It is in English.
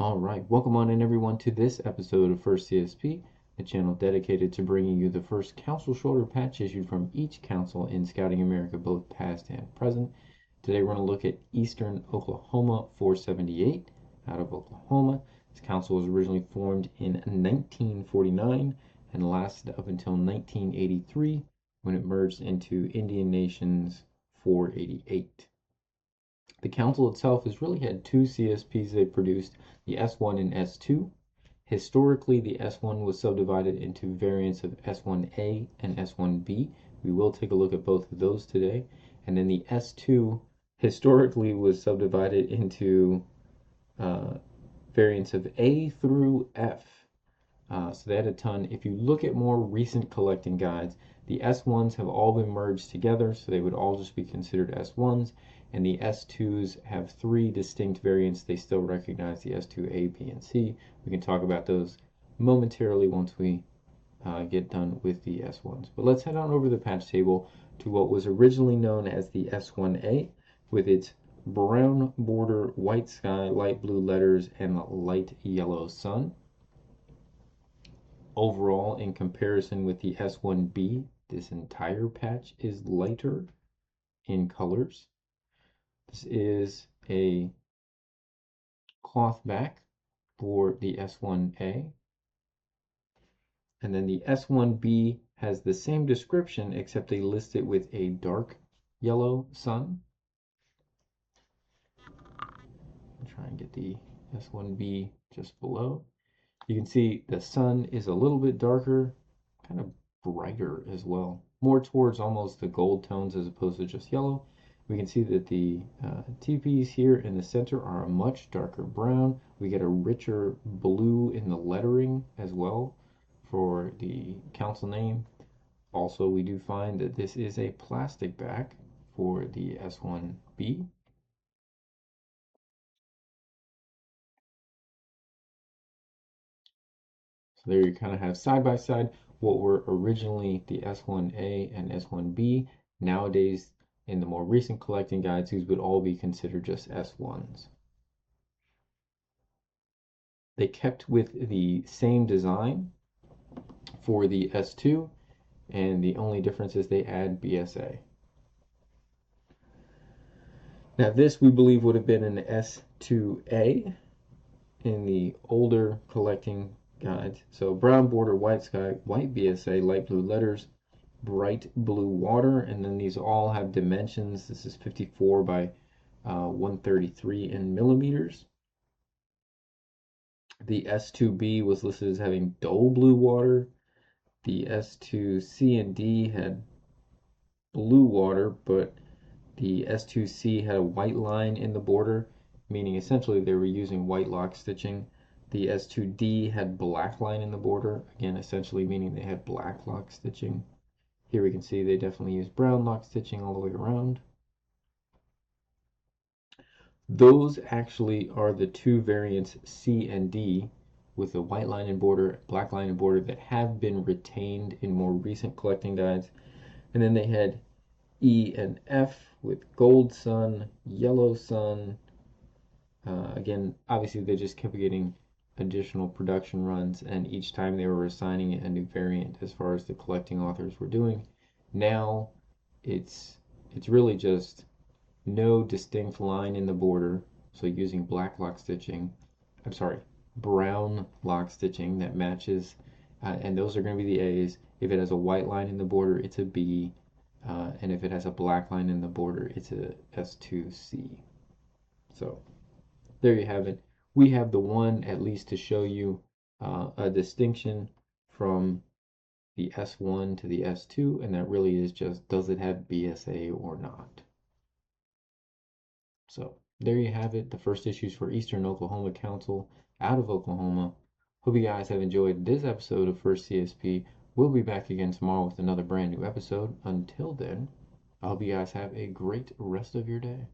All right, welcome on in everyone to this episode of First CSP, a channel dedicated to bringing you the first council shoulder patch issued from each council in Scouting America, both past and present. Today we're going to look at Eastern Oklahoma 478 out of Oklahoma. This council was originally formed in 1949 and lasted up until 1983 when it merged into Indian Nations 488. The council itself has really had two CSPs they produced, the S1 and S2. Historically, the S1 was subdivided into variants of S1A and S1B. We will take a look at both of those today. And then the S2 historically was subdivided into variants of A through F. So they had a ton. If you look at more recent collecting guides, the S1s have all been merged together, so they would all just be considered S1s, and the S2s have three distinct variants. They still recognize the S2A, B, and C. We can talk about those momentarily once we get done with the S1s. But let's head on over the patch table to what was originally known as the S1A with its brown border, white sky, light blue letters, and light yellow sun. Overall, in comparison with the S1B, this entire patch is lighter in colors. This is a cloth back for the S1A. And then the S1B has the same description, except they list it with a dark yellow sun. I'll try and get the S1B just below. You can see the sun is a little bit darker, kind of brighter as well, more towards almost the gold tones as opposed to just yellow. We can see that the TPs here in the center are a much darker brown. We get a richer blue in the lettering as well for the council name. Also, we do find that this is a plastic back for the S1B. So there you kind of have side by side what were originally the S1A and S1B. Nowadays, in the more recent collecting guides, these would all be considered just S1s. They kept with the same design for the S2, and the only difference is they add BSA. Now this we believe would have been an S2A in the older collecting guides. So brown border, white sky, white BSA, light blue letters, bright blue water, and then these all have dimensions. This is 54 by 133 in millimeters. The S2B was listed as having dull blue water. The S2C and D had blue water, but the S2C had a white line in the border, meaning essentially they were using white lock stitching. The S2D had black line in the border, again essentially meaning they had black lock stitching. Here we can see they definitely use brown lock stitching all the way around. Those actually are the two variants C and D with the white line and border, black line and border that have been retained in more recent collecting guides. And then they had E and F with gold sun, yellow sun. Again, obviously they just kept getting additional production runs, and each time they were assigning it a new variant as far as the collecting authors were doing. Now it's really just no distinct line in the border, so using black lock stitching, I'm sorry, brown lock stitching that matches, and those are going to be the A's. If it has a white line in the border, it's a B, and if it has a black line in the border, it's a S2C. So there you have it. We have the one at least to show you a distinction from the S1 to the S2, and that really is just, does it have BSA or not? So there you have it, the first issues for Eastern Oklahoma Council out of Oklahoma. Hope you guys have enjoyed this episode of First CSP. We'll be back again tomorrow with another brand new episode. Until then, I hope you guys have a great rest of your day.